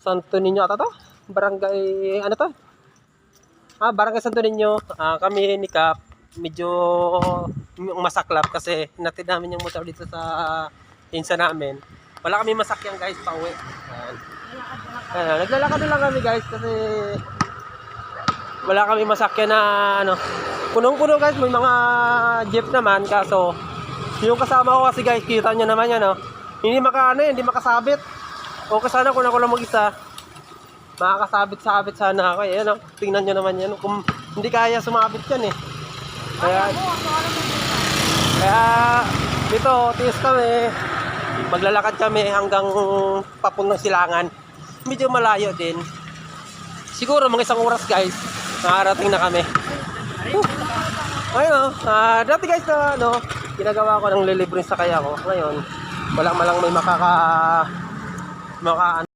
Santo Niño ata to? Barangay, ano to? Barangay Santo Niño. Kami ni Kap, medyo masaklap kasi natid namin yung motor dito sa pinsa namin. Wala kami masakyan guys, pauwi. Naglalakad na lang kami guys kasi wala kami masakyan na ano. Punong-puno guys, may mga jeep naman kaso yung kasama ko kasi guys, kita nyo naman yan, no? Hindi hindi makasabit. O sana kung ako lang mag-isa, makakasabit-sabit sana ako. Ayan, no? Tingnan nyo naman yan. Kung hindi kaya sumabit yan, eh. Kaya dito, tiis kami. Maglalakad kami hanggang papuntang Silangan. Medyo malayo din. Siguro mga 1 oras guys, nakarating na kami. Ayun, dati guys na ginagawa ko ng lilibre sa kaya ko. Ngayon, wala malang may maka